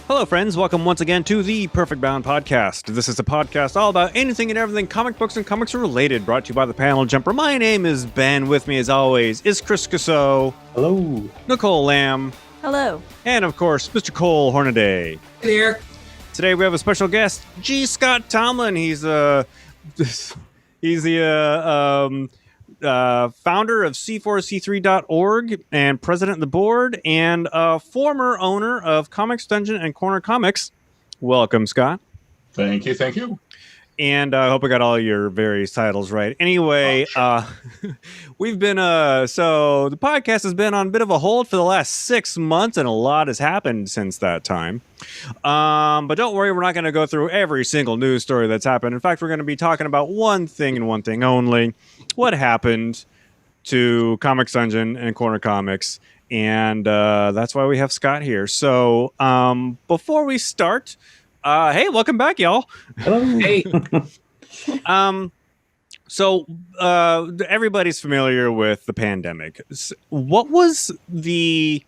Hello, friends. Welcome once again to the Perfect Bound Podcast. This is a podcast all about anything and everything comic books and comics related, brought to you by the Panel Jumper. My name is Ben. With me, as always, is Chris Casso. Hello. Nicole Lamb. Hello. And, of course, Mr. Cole Hornaday. Hey there. Today we have a special guest, G. Scott Tomlin. He's the founder of C4C3.org and president of the board and former owner of Comics Dungeon and Corner Comics. Welcome, Scott. Thank you. And I hope I got all your various titles right. Anyway, we've been, so the podcast has been on a bit of a hold for the last 6 months, and a lot has happened since that time. But don't worry, we're not going to go through every single news story that's happened. In fact, we're going to be talking about one thing and one thing only: what happened to Comics Dungeon and Corner Comics. And that's why we have Scott here. So before we start, hey, welcome back, y'all. Hello. Hey. So everybody's familiar with the pandemic. What was the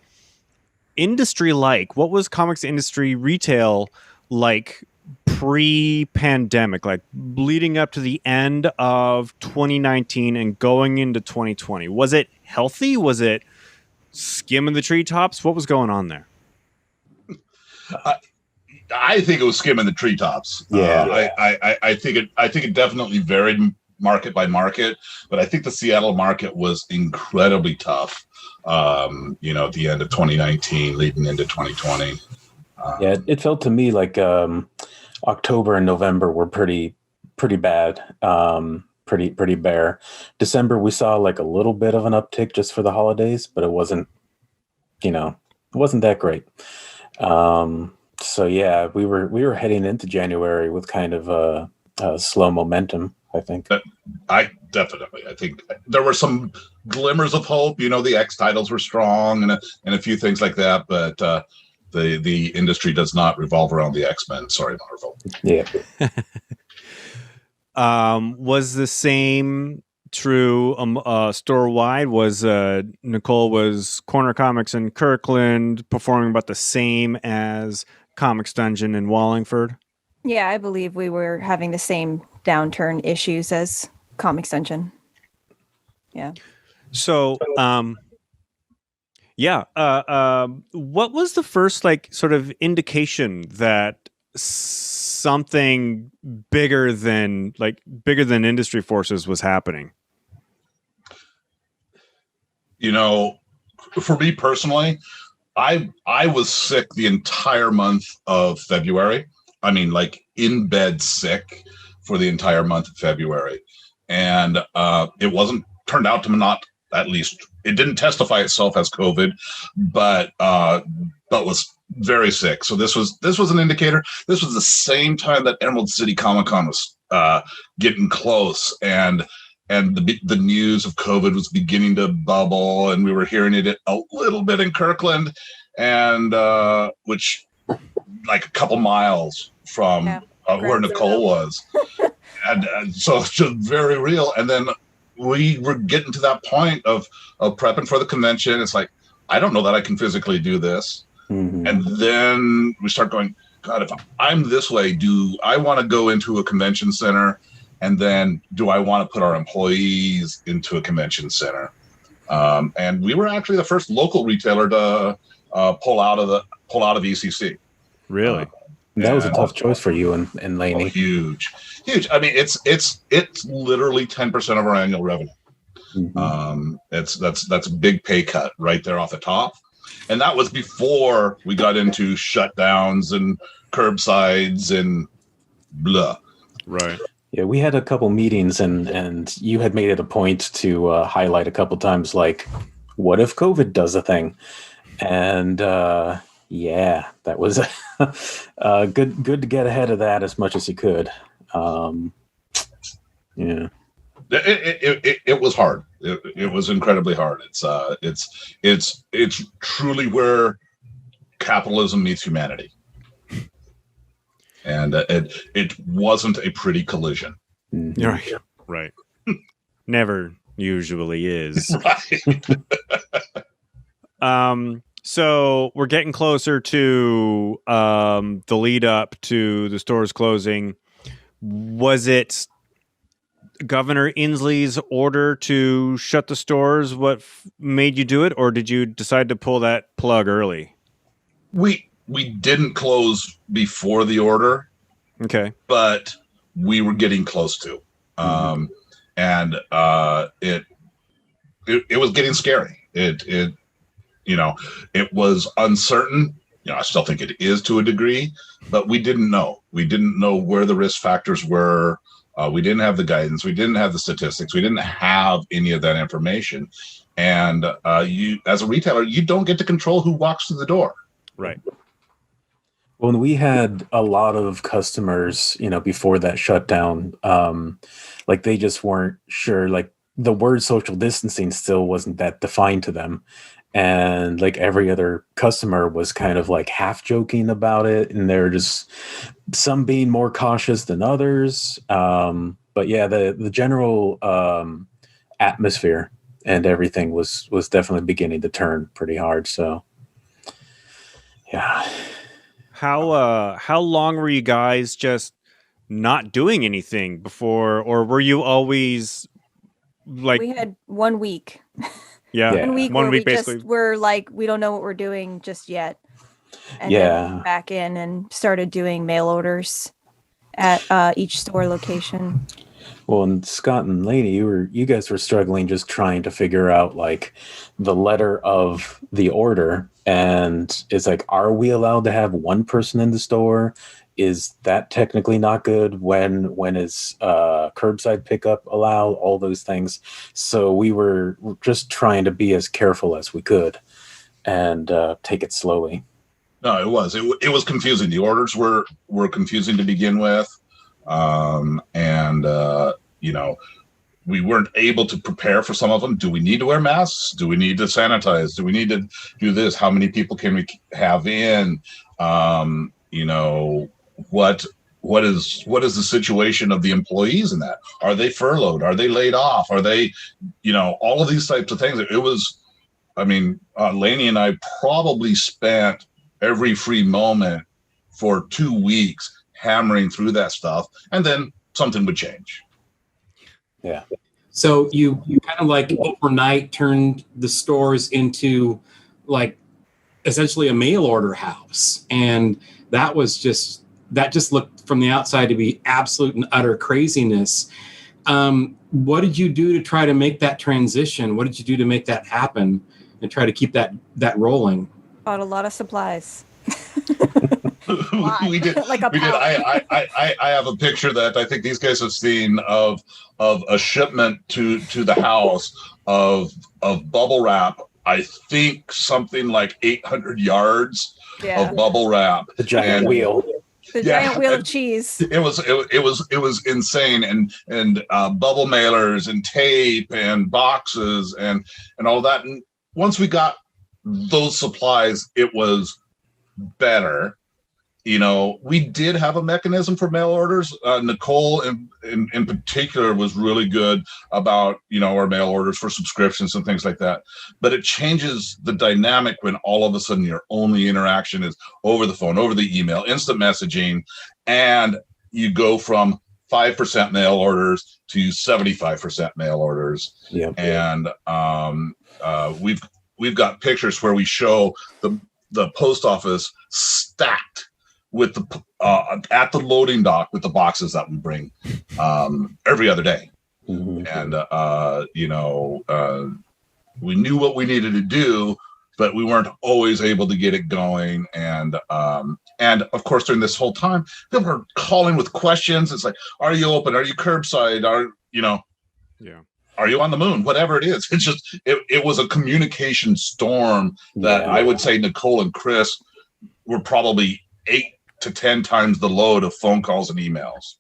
industry like? What was comics industry retail like pre-pandemic, like leading up to the end of 2019 and going into 2020? Was it healthy? Was it skimming the treetops? What was going on there? I think it was skimming the treetops. Yeah. I think it definitely varied market by market, but I think the Seattle market was incredibly tough. At the end of 2019, leading into 2020. Yeah, it felt to me like October and November were pretty bad, pretty bare. December we saw like a little bit of an uptick just for the holidays, but it wasn't that great. So yeah, we were heading into January with kind of a slow momentum, I think. I think there were some glimmers of hope. The X titles were strong and a few things like that, but the industry does not revolve around the X-Men. Sorry, Marvel. Yeah. Was the same true store-wide? Was Corner Comics in Kirkland performing about the same as Comics Dungeon in Wallingford? Yeah, I believe we were having the same downturn issues as Comics Dungeon. Yeah. So, what was the first sort of indication that something bigger than industry forces was happening? For me personally, I was sick the entire month of February. I mean, in bed sick for the entire month of February. And it wasn't turned out to not, at least it didn't testify itself as COVID, but was very sick. So this was an indicator. This was the same time that Emerald City Comic Con was getting close, and the news of COVID was beginning to bubble, and we were hearing it a little bit in Kirkland, and which a couple miles from where Nicole was. and so it's just very real. And then we were getting to that point of prepping for the convention. It's like, I don't know that I can physically do this. Mm-hmm. And then we start going, God, if I'm this way, do I want to go into a convention center? And then do I want to put our employees into a convention center? And we were actually the first local retailer to pull out of ECCC. Really? That was a tough choice for you and Laney. Huge. I mean, it's literally 10% of our annual revenue. Mm-hmm. That's a big pay cut right there off the top, and that was before we got into shutdowns and curbsides and blah. Right. Yeah, we had a couple meetings, and you had made it a point to highlight a couple times, what if COVID does a thing? And yeah, that was good to get ahead of that as much as you could. Yeah, it was hard. It was incredibly hard. It's truly where capitalism meets humanity, and it wasn't a pretty collision. Right. Never usually is. Right. So we're getting closer to the lead up to the stores closing. Was it Governor Inslee's order to shut the stores what made you do it, or did you decide to pull that plug early? We didn't close before the order. Okay. But we were getting close to. And it was getting scary. It was uncertain. I still think it is to a degree, but we didn't know. We didn't know where the risk factors were. We didn't have the guidance. We didn't have the statistics. We didn't have any of that information. And you, as a retailer, you don't get to control who walks through the door. Right. When we had a lot of customers, before that shutdown, like they just weren't sure, like the word social distancing still wasn't that defined to them. And like every other customer was kind of like half joking about it. And they're just some being more cautious than others. But yeah, the general atmosphere and everything was definitely beginning to turn pretty hard. So yeah. How long were you guys just not doing anything before, or were you always like? We had 1 week. Yeah, 1 week one where week we basically. just were like, we don't know what we're doing just yet. And Yeah. then went back in and started doing mail orders at each store location. Well, and Scott and Lainey, you guys were struggling just trying to figure out like the letter of the order, and it's like, are we allowed to have one person in the store? Is that technically not good? When is curbside pickup allowed? All those things. So we were just trying to be as careful as we could and take it slowly. No, it was confusing. The orders were confusing to begin with. We weren't able to prepare for some of them. Do we need to wear masks? Do we need to sanitize? Do we need to do this? How many people can we have in? What is the situation of the employees in that? Are they furloughed? Are they laid off? Are they, all of these types of things. Lainey and I probably spent every free moment for 2 weeks hammering through that stuff, and then something would change. Yeah. So you kind of like overnight turned the stores into like essentially a mail order house. And that just looked from the outside to be absolute and utter craziness. What did you do to try to make that transition? What did you do to make that happen and try to keep that rolling? Bought a lot of supplies. we did. Like a we did. I have a picture that I think these guys have seen of a shipment to the house of bubble wrap. I think something like 800 yards of bubble wrap. The giant wheel. The giant wheel of cheese. It was insane, and bubble mailers and tape and boxes and all that. And once we got those supplies, it was better. We did have a mechanism for mail orders. Nicole in particular was really good about, our mail orders for subscriptions and things like that. But it changes the dynamic when all of a sudden your only interaction is over the phone, over the email, instant messaging, and you go from 5% mail orders to 75% mail orders. Yeah. And we've got pictures where we show the post office stacked with the at the loading dock with the boxes that we bring every other day. Mm-hmm. And we knew what we needed to do, but we weren't always able to get it going. And of course, during this whole time, people were calling with questions. It's like, are you open? Are you curbside? Are you on the moon? Whatever it is. It's just, it was a communication storm that I would say Nicole and Chris were probably to 10 times the load of phone calls and emails.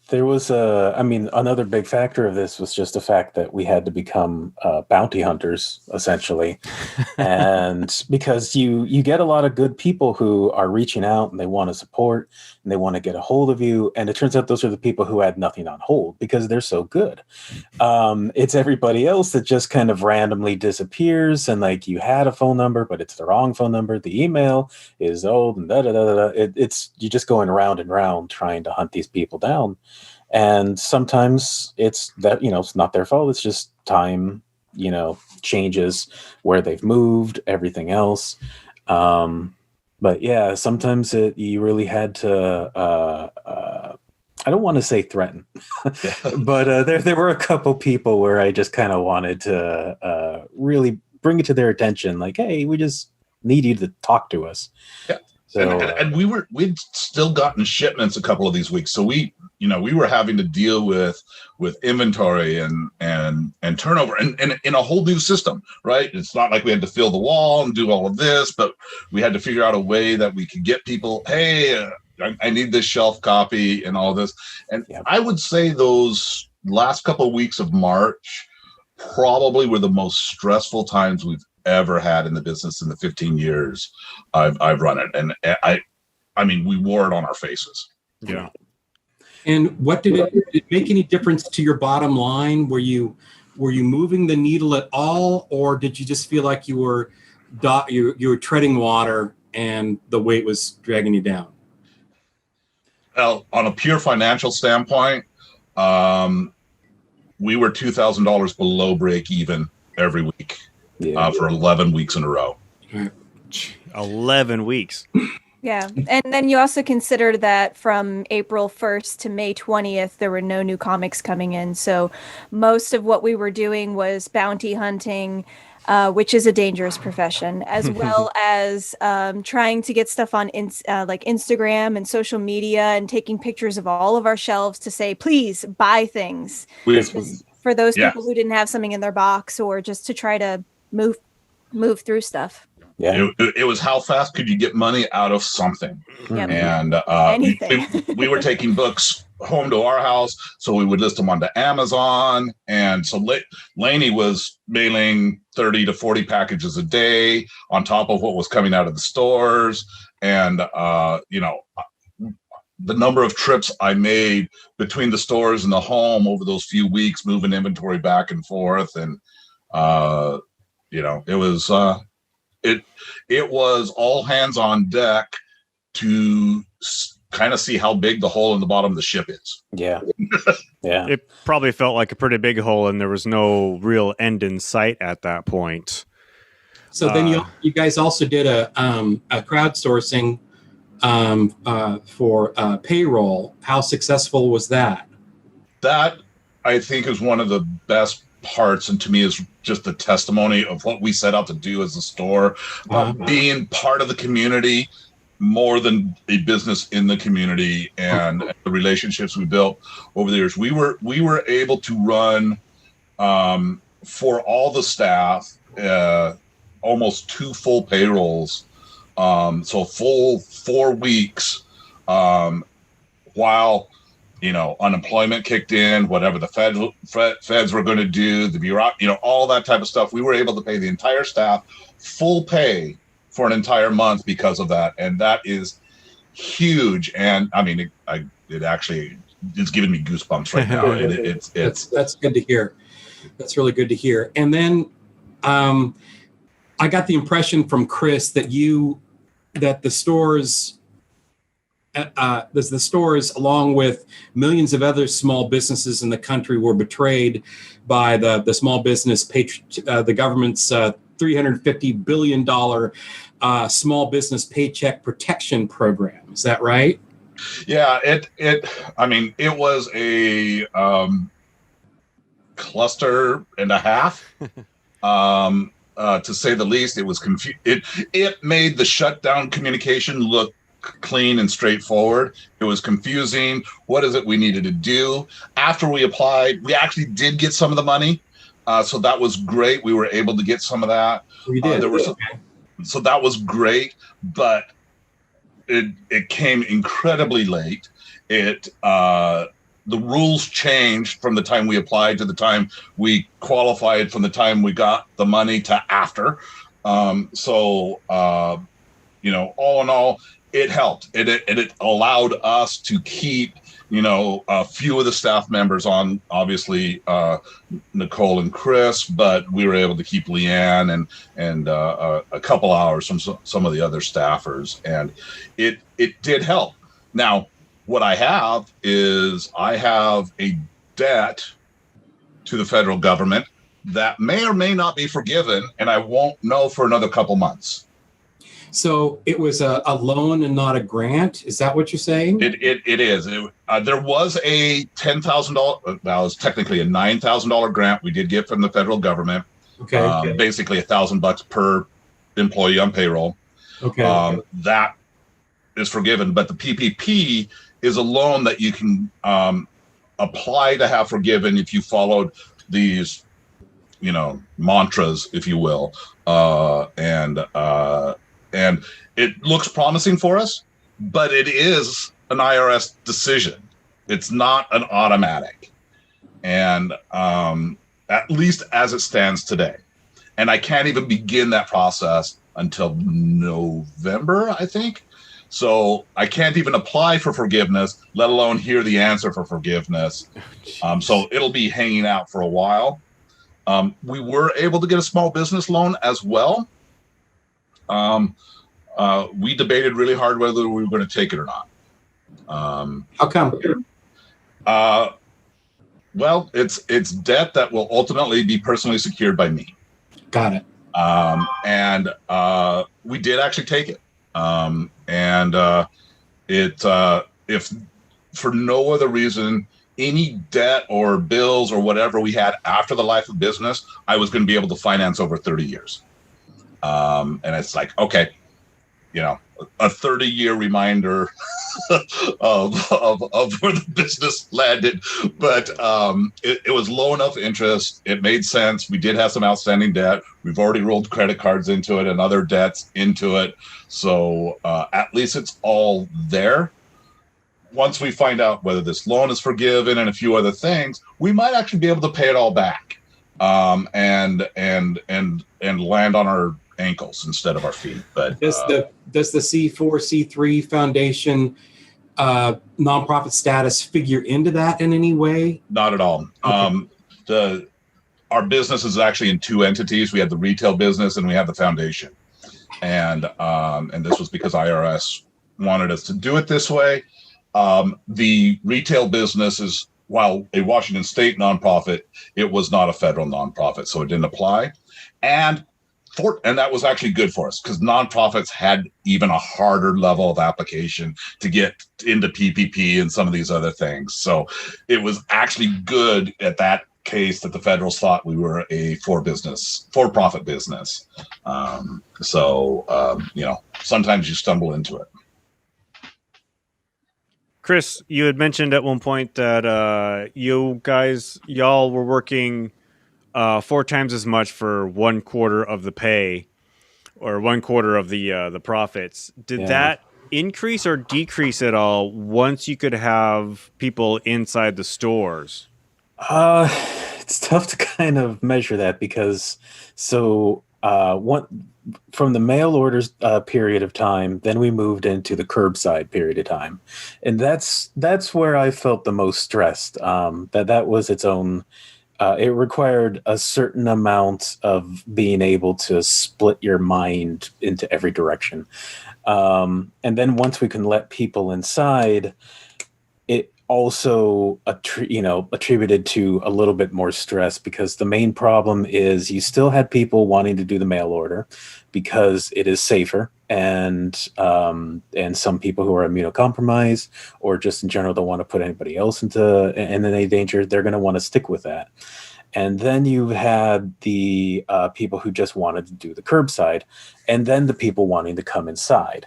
There was another big factor of this was just the fact that we had to become bounty hunters, essentially. And because you get a lot of good people who are reaching out and they want to support and they want to get a hold of you. And it turns out those are the people who had nothing on hold because they're so good. It's everybody else that just kind of randomly disappears. And like you had a phone number, but it's the wrong phone number. The email is old and it's you just going round and round trying to hunt these people down. And sometimes it's that, it's not their fault. It's just time, changes where they've moved, everything else. But yeah, sometimes you really had to, I don't want to say threaten, but there were a couple people where I just kind of wanted to really bring it to their attention. Like, hey, we just need you to talk to us. Yeah. So, and we'd still gotten shipments a couple of these weeks. So we were having to deal with inventory and turnover and in a whole new system, right? It's not like we had to fill the wall and do all of this, but we had to figure out a way that we could get people, hey, I need this shelf copy and all this. And I would say those last couple of weeks of March probably were the most stressful times we've ever had in the business in the 15 years I've run it. And I mean, we wore it on our faces. Yeah. And did it make any difference to your bottom line? Were you moving the needle at all, or did you just feel like you were treading water and the weight was dragging you down? Well, on a pure financial standpoint, we were $2,000 below break even every week for 11 weeks in a row. 11 weeks. Yeah. And then you also consider that from April 1st to May 20th, there were no new comics coming in. So most of what we were doing was bounty hunting, which is a dangerous profession, as well as trying to get stuff on like Instagram and social media and taking pictures of all of our shelves to say, please buy things. For those people who didn't have something in their box, or just to try to move through stuff. Yeah, it was how fast could you get money out of something. Yep. And we were taking books home to our house, so we would list them onto Amazon. And so Lainey was mailing 30 to 40 packages a day on top of what was coming out of the stores. And the number of trips I made between the stores and the home over those few weeks, moving inventory back and forth, and it was all hands on deck to kind of see how big the hole in the bottom of the ship is. Yeah. It probably felt like a pretty big hole, and there was no real end in sight at that point. So then you guys also did a crowdsourcing for payroll. How successful was that? That, I think, is one of the best parts, and to me is just the testimony of what we set out to do as a store, being part of the community more than a business in the community, and the relationships we built over the years. We were able to run for all the staff almost 2 full payrolls, so full 4 weeks, while unemployment kicked in, whatever the feds were going to do, the bureau, all that type of stuff. We were able to pay the entire staff full pay for an entire month because of that. And that is huge. And I mean, it actually is giving me goosebumps right now. That's good to hear. That's really good to hear. And then I got the impression from Chris that the stores, the stores, along with millions of other small businesses in the country, were betrayed by the small business, the government's $350 billion small business paycheck protection program. Is that right? Yeah, it was a cluster and a half, to say the least. It was it made the shutdown communication look clean and straightforward. It was confusing. What is it we needed to do? After we applied, we actually did get some of the money. So that was great. We were able to get some of that. We did. So that was great. But it came incredibly late. The rules changed from the time we applied to the time we qualified, from the time we got the money to after. So all in all, it helped. It allowed us to keep, a few of the staff members on, obviously Nicole and Chris, but we were able to keep Leanne and a couple hours from some of the other staffers, and it did help. Now, what I have is a debt to the federal government that may or may not be forgiven, and I won't know for another couple months. So it was a loan and not a grant. Is that what you're saying? It is. There was a $10,000. Well, it was technically a $9,000 grant we did get from the federal government. Okay. Basically $1,000 per employee on payroll. Okay. That is forgiven, but the PPP is a loan that you can apply to have forgiven if you followed these, mantras, if you will, and it looks promising for us, but it is an IRS decision. It's not an automatic, and at least as it stands today. And I can't even begin that process until November, I think. So I can't even apply for forgiveness, let alone hear the answer for forgiveness. So it'll be hanging out for a while. We were able to get a small business loan as well. We debated really hard whether we were going to take it or not. How come? Well, it's debt that will ultimately be personally secured by me. Got it. And we did actually take it. If for no other reason, any debt or bills or whatever we had after the life of business, I was going to be able to finance over 30 years. And it's like, okay, a 30-year reminder of where the business landed, but it was low enough interest. It made sense. We did have some outstanding debt. We've already rolled credit cards into it and other debts into it. So at least it's all there. Once we find out whether this loan is forgiven and a few other things, we might actually be able to pay it all back, and land on our ankles instead of our feet. But does the C4 C3 foundation nonprofit status figure into that in any way? Not at all. Okay. Our business is actually in two entities. We have the retail business and we have the foundation, and this was because IRS wanted us to do it this way. The retail business is, while a Washington state nonprofit, it was not a federal nonprofit, so it didn't apply. And that was actually good for us, because nonprofits had even a harder level of application to get into PPP and some of these other things. So it was actually good at that case that the federals thought we were a for-profit business. Sometimes you stumble into it. Chris, you had mentioned at one point that y'all were working 4 times as much for 1/4 of the pay, or 1/4 of the profits. Did that increase or decrease at all once you could have people inside the stores? It's tough to kind of measure that, because from the mail orders period of time, then we moved into the curbside period of time, and that's where I felt the most stressed. That was its own. It required a certain amount of being able to split your mind into every direction. And then once we can let people inside, it also attributed to a little bit more stress, because the main problem is you still had people wanting to do the mail order because it is safer, and some people who are immunocompromised or just in general don't want to put anybody else into any danger, they're going to want to stick with that. And then you had the people who just wanted to do the curbside, and then the people wanting to come inside.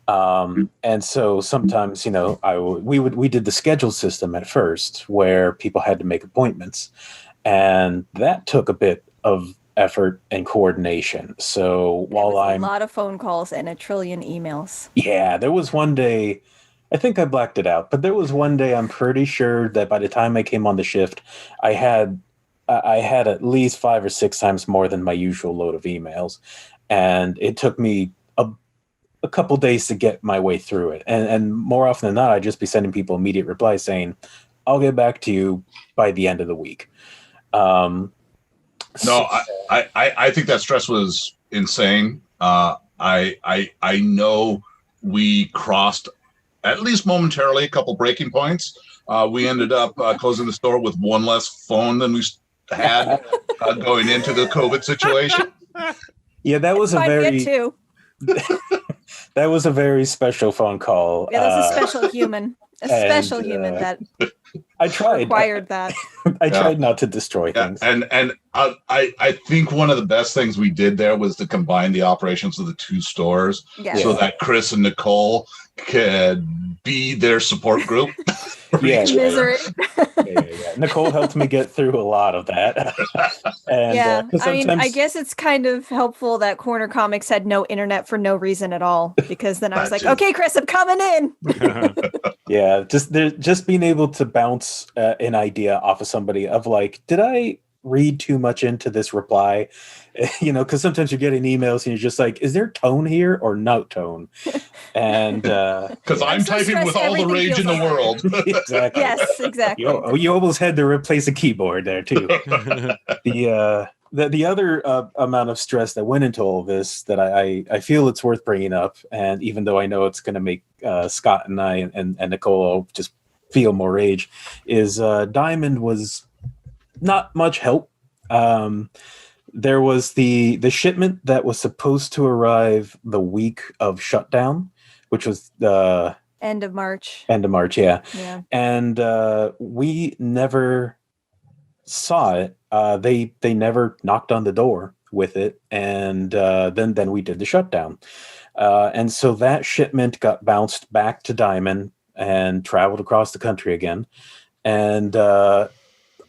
And so sometimes, we did the schedule system at first, where people had to make appointments, and that took a bit of effort and coordination. So There was while a lot of phone calls and a trillion emails. yeah, there was one day, I think I blacked it out, but there was one day I'm pretty sure that by the time I came on the shift, I had at least 5 or 6 times more than my usual load of emails, and it took me a couple days to get my way through it. And more often than not, I'd just be sending people immediate replies saying, "I'll get back to you by the end of the week." No, I think that stress was insane. I know we crossed, at least momentarily, a couple breaking points. We ended up closing the store with one less phone than we had going into the COVID situation. Yeah, that was that was a very special phone call. Yeah, that was a special human. A special human that I tried. required that. I tried not to destroy things. And I think one of the best things we did there was to combine the operations of the two stores so that Chris and Nicole could be their support group. Misery. Nicole helped me get through a lot of that. And, I mean, I guess it's kind of helpful that Corner Comics had no internet for no reason at all, because then I was like, okay, Chris, I'm coming in. Yeah, just being able to bounce an idea off of somebody of like, did I read too much into this reply? Because sometimes you're getting emails and you're just like, is there tone here or no tone? And because I'm typing with all the rage in the world. Exactly. Yes, exactly. You almost had to replace a keyboard there too. The other amount of stress that went into all of this that I feel it's worth bringing up, and even though I know it's going to make Scott and I and Nicole just feel more rage, is Diamond was not much help. There was the shipment that was supposed to arrive the week of shutdown, which was the end of March. Yeah. And we never saw it. They never knocked on the door with it, and then we did the shutdown. And so that shipment got bounced back to Diamond and traveled across the country again. And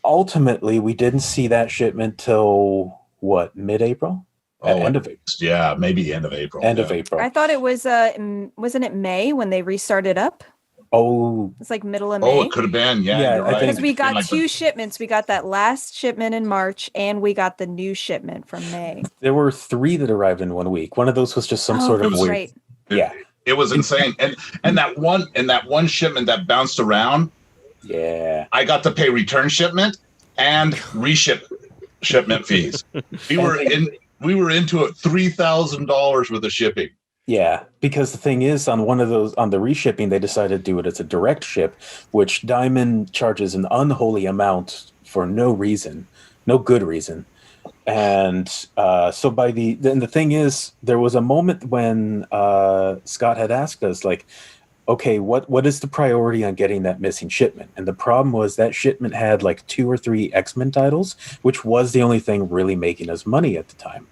ultimately, we didn't see that shipment till mid-April? End of April. Yeah, maybe end of April. Of April. I thought it was, wasn't it May when they restarted up? Oh. It's like middle of May. Oh, it could have been. Yeah, you're right. Because we got two shipments. We got that last shipment in March, and we got the new shipment from May. There were 3 that arrived in 1 week. One of those was just some sort of weird. Right. Yeah. It was insane. And that one shipment that bounced around. Yeah. I got to pay return shipment and shipment fees. We were into it $3,000 worth of shipping. Yeah, because the thing is, on one of those, on the reshipping, they decided to do it as a direct ship, which Diamond charges an unholy amount for no reason, no good reason. And so the thing is, there was a moment when Scott had asked us, like, okay, what is the priority on getting that missing shipment? And the problem was that shipment had like 2 or 3 X-Men titles, which was the only thing really making us money at the time.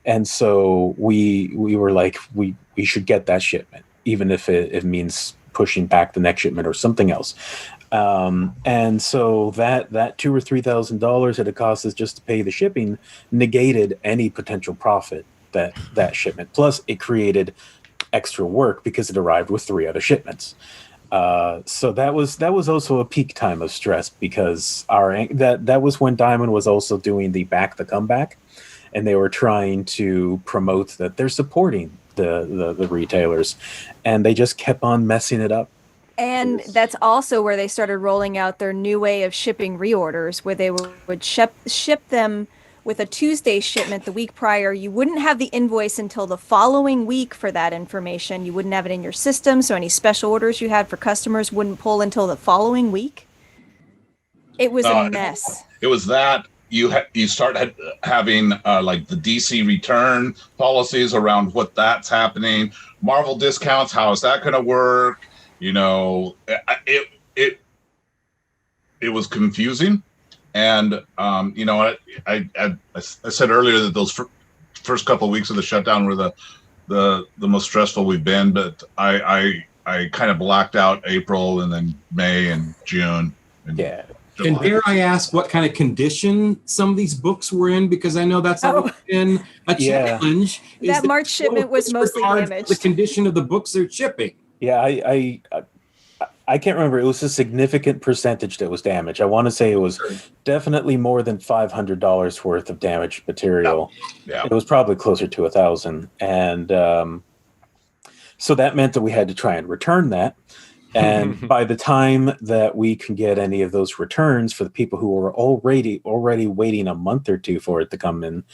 And so we were like, we should get that shipment, even if it means pushing back the next shipment or something else. And so that $2,000 or $3,000 that it cost us just to pay the shipping negated any potential profit that shipment. Plus, it created extra work because it arrived with 3 other shipments. So that was also a peak time of stress, because that was when Diamond was also doing the Back the Comeback, and they were trying to promote that they're supporting the retailers, and they just kept on messing it up. And that's also where they started rolling out their new way of shipping reorders, where they would ship them with a Tuesday shipment the week prior. You wouldn't have the invoice until the following week for that information. You wouldn't have it in your system, so any special orders you had for customers wouldn't pull until the following week. It was a mess. It was that. You start having like the DC return policies around what that's happening. Marvel discounts, how is that going to work? It was confusing. And, I said earlier that those first couple of weeks of the shutdown were the most stressful we've been, but I kind of blacked out April and then May and June. And And dare I ask what kind of condition some of these books were in? Because I know that's always been a challenge. That March shipment was mostly damaged. The condition of the books they're shipping. Yeah, I can't remember. It was a significant percentage that was damaged. I want to say it was definitely more than $500 worth of damaged material. Yeah. It was probably closer to 1,000, and so that meant that we had to try and return that. And by the time that we can get any of those returns for the people who were already waiting a month or two for it to come in,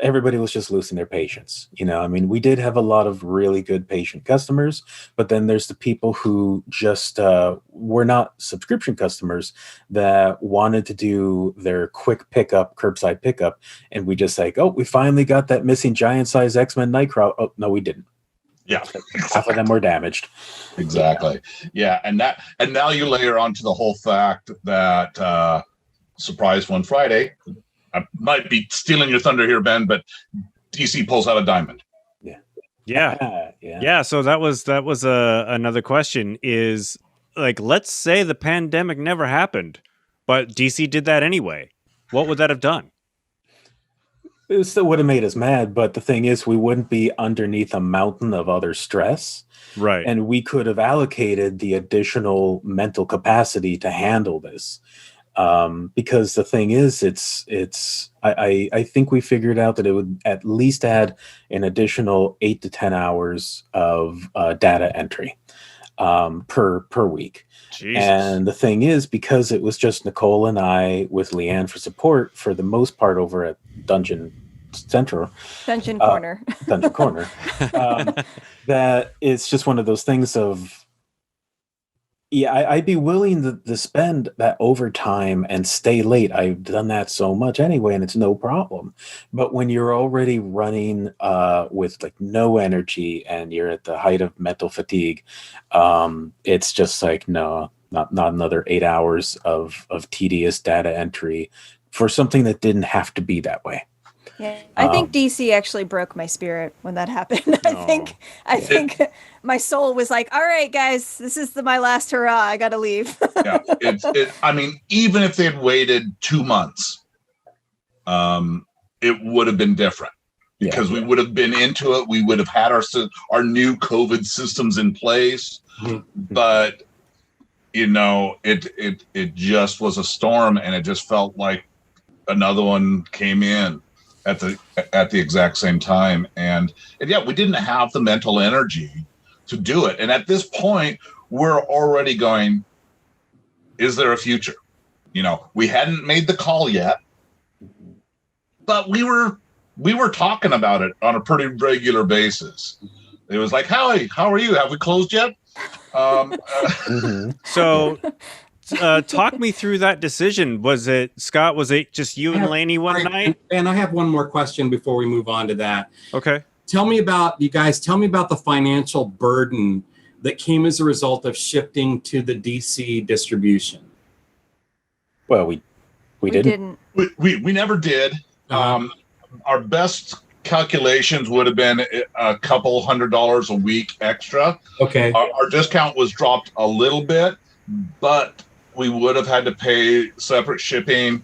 everybody was just losing their patience. I mean, we did have a lot of really good patient customers, but then there's the people who just were not subscription customers that wanted to do their quick pickup, curbside pickup. And we just like, oh, we finally got that missing giant size X-Men Nightcrawler. Oh, no, we didn't. Yeah, half of them were damaged. Exactly. Yeah, and now you layer onto the whole fact that surprise one Friday. I might be stealing your thunder here, Ben, but DC pulls out a diamond. Yeah. So that was another question. Is like, let's say the pandemic never happened, but DC did that anyway. What would that have done? It still would have made us mad, but the thing is, we wouldn't be underneath a mountain of other stress. Right. And we could have allocated the additional mental capacity to handle this. Because the thing is, I think we figured out that it would at least add an additional 8 to 10 hours of data entry per week. Jesus. And the thing is, because it was just Nicole and I with Leanne for support for the most part over at Dungeon Corner, that it's just one of those things of, I'd be willing to spend that overtime and stay late. I've done that so much anyway, and it's no problem. But when you're already running with like no energy and you're at the height of mental fatigue, it's just like, no, not another 8 hours of tedious data entry for something that didn't have to be that way. Yeah, I think DC actually broke my spirit when that happened. I think my soul was like, "All right, guys, this is my last hurrah. I got to leave." Yeah, I mean, even if they had waited 2 months, it would have been different because we would have been into it. We would have had our new COVID systems in place, but it just was a storm, and it just felt like another one came in at the exact same time, and yeah, we didn't have the mental energy to do it. And at this point, we're already going, is there a future? We hadn't made the call yet, but we were talking about it on a pretty regular basis. It was like, Howie, how are you? Have we closed yet? So talk me through that decision. Was it, Scott, was it just you and Laney one night? And I have one more question before we move on to that. Okay. Tell me about the financial burden that came as a result of shifting to the DC distribution. Well, we didn't. We never did. Our best calculations would have been a couple $100 a week extra. Okay. Our discount was dropped a little bit, but we would have had to pay separate shipping,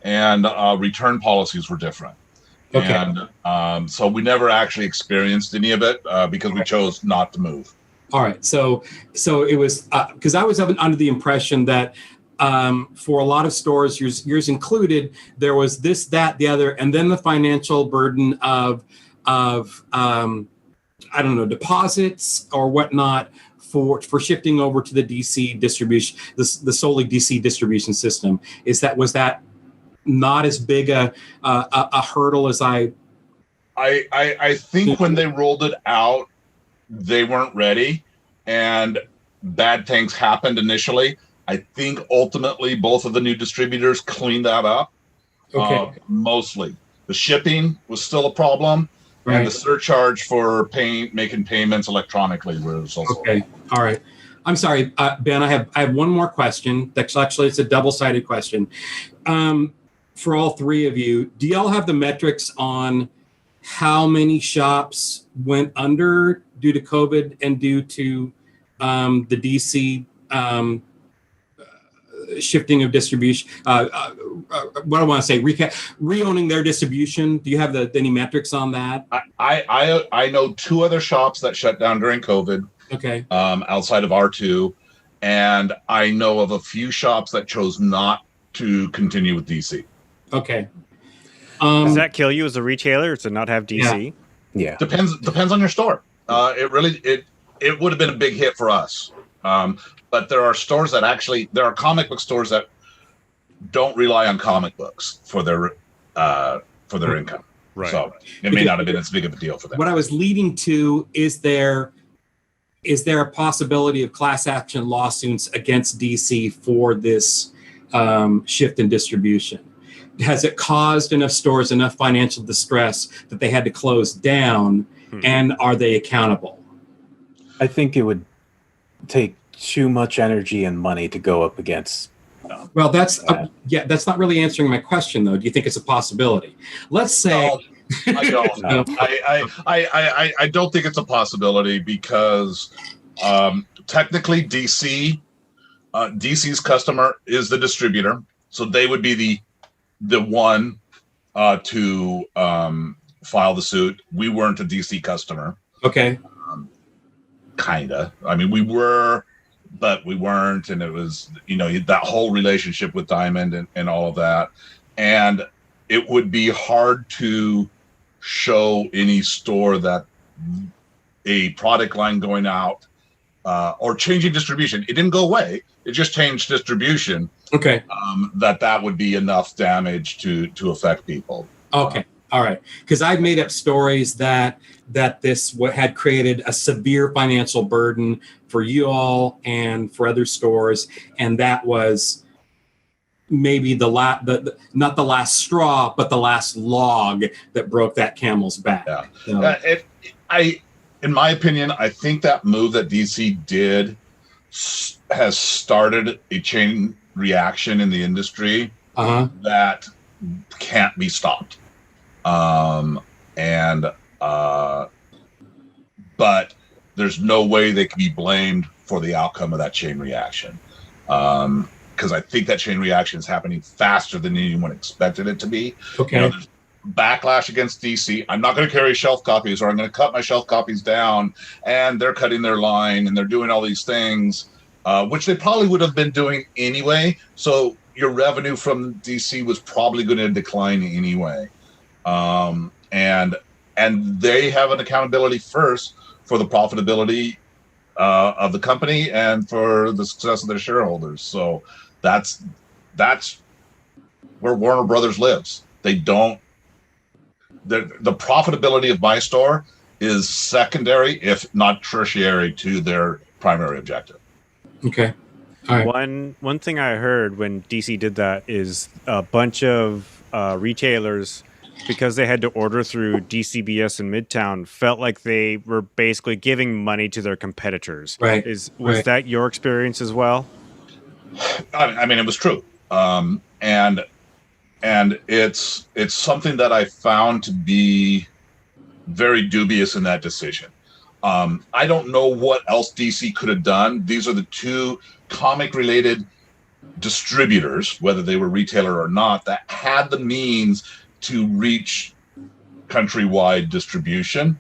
and return policies were different. Okay. And so we never actually experienced any of it because we chose not to move. All right. So it was because I was under the impression that for a lot of stores, yours included, there was this, that, the other, and then the financial burden of I don't know, deposits or whatnot for shifting over to the DC distribution, the solely DC distribution system. Was that not as big a hurdle as I think when they rolled it out, they weren't ready, and bad things happened initially. I think ultimately both of the new distributors cleaned that up. Okay. Mostly the shipping was still a problem, right, and the surcharge for making payments electronically was also okay. All right. I'm sorry, Ben. I have one more question. That's actually, it's a double-sided question. For all three of you, do y'all have the metrics on how many shops went under due to COVID and due to the DC shifting of distribution. What I want to say, re-owning their distribution. Do you have any metrics on that? I know 2 other shops that shut down during COVID. Okay. Outside of R2, and I know of a few shops that chose not to continue with DC. Okay. Does that kill you as a retailer to not have DC? Yeah. Depends on your store. It would have been a big hit for us. But there are stores that there are comic book stores that don't rely on comic books for their income. Right. So it may not have been as big of a deal for them. What I was leading to is there a possibility of class action lawsuits against DC for this shift in distribution? Has it caused enough stores enough financial distress that they had to close down? And are they accountable? I think it would take too much energy and money to go up against. Well, that's not really answering my question, though. Do you think it's a possibility? Let's say. No, I don't. No. I don't think it's a possibility because technically DC's customer is the distributor, so they would be the one to file the suit. We weren't a DC customer. Okay. Kinda. I mean, we were, but we weren't, and it was that whole relationship with Diamond and all of that, and it would be hard to show any store that a product line going out or changing distribution. It didn't go away. It just changed distribution. Okay. That would be enough damage to affect people. Okay. All right. Because I've made up stories that this had created a severe financial burden for you all and for other stores, and that was maybe not the last straw, but the last log that broke that camel's back. Yeah. So, In my opinion, I think that move that DC did has started a chain reaction in the industry that can't be stopped. But there's no way they can be blamed for the outcome of that chain reaction. Because I think that chain reaction is happening faster than anyone expected it to be. Okay. There's backlash against DC. I'm not going to carry shelf copies, or I'm going to cut my shelf copies down, and they're cutting their line, and they're doing all these things, which they probably would have been doing anyway. So your revenue from DC was probably going to decline anyway. And they have an accountability first for the profitability of the company and for the success of their shareholders. So that's where Warner Brothers lives. They don't. The profitability of my store is secondary, if not tertiary, to their primary objective. Okay. All right. One thing I heard when DC did that is a bunch of retailers, because they had to order through DCBS in Midtown, felt like they were basically giving money to their competitors. Right. Was that your experience as well? I mean, it was true. And it's something that I found to be very dubious in that decision. I don't know what else DC could have done. These are the two comic-related distributors, whether they were retailer or not, that had the means to reach countrywide distribution.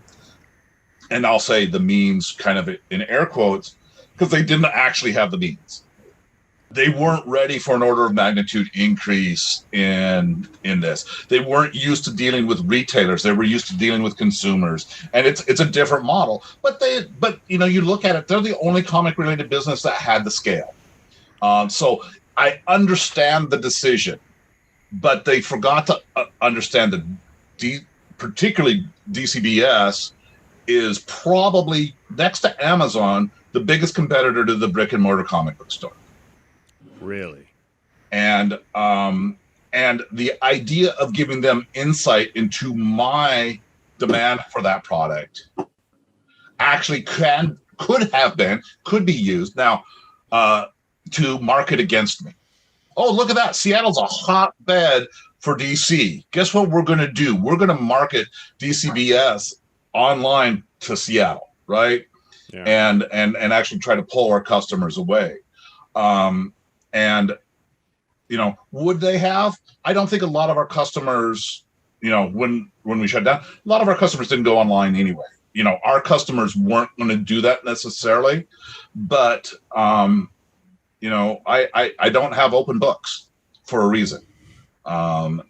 And I'll say the means kind of in air quotes, because they didn't actually have the means. They weren't ready for an order of magnitude increase in this. They weren't used to dealing with retailers. They were used to dealing with consumers, and it's a different model. But you look at it, they're the only comic related business that had the scale. So I understand the decision, but they forgot to understand that particularly DCBS is probably next to Amazon the biggest competitor to the brick and mortar comic book store. Really? And the idea of giving them insight into my demand for that product actually could be used now to market against me. Oh, look at that. Seattle's a hotbed for DC. Guess what we're going to do? We're going to market DCBS online to Seattle, right? Yeah. And actually try to pull our customers away. And would they have? I don't think a lot of our customers, when we shut down, a lot of our customers didn't go online anyway. Our customers weren't going to do that necessarily, but I don't have open books for a reason. And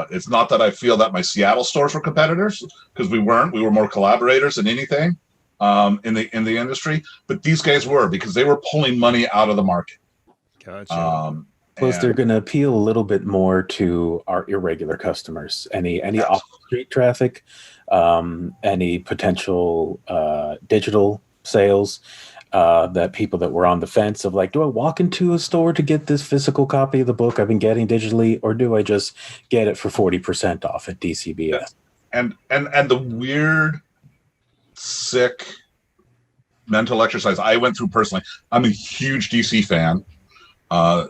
it's not that I feel that my Seattle stores were competitors, because we weren't. We were more collaborators than anything in the industry. But these guys were, because they were pulling money out of the market. Gotcha. Plus, they're going to appeal a little bit more to our irregular customers. Any off-street traffic, any potential digital sales. That people that were on the fence of like, do I walk into a store to get this physical copy of the book I've been getting digitally, or do I just get it for 40% off at DCBS? And the weird, sick mental exercise I went through personally. I'm a huge DC fan. I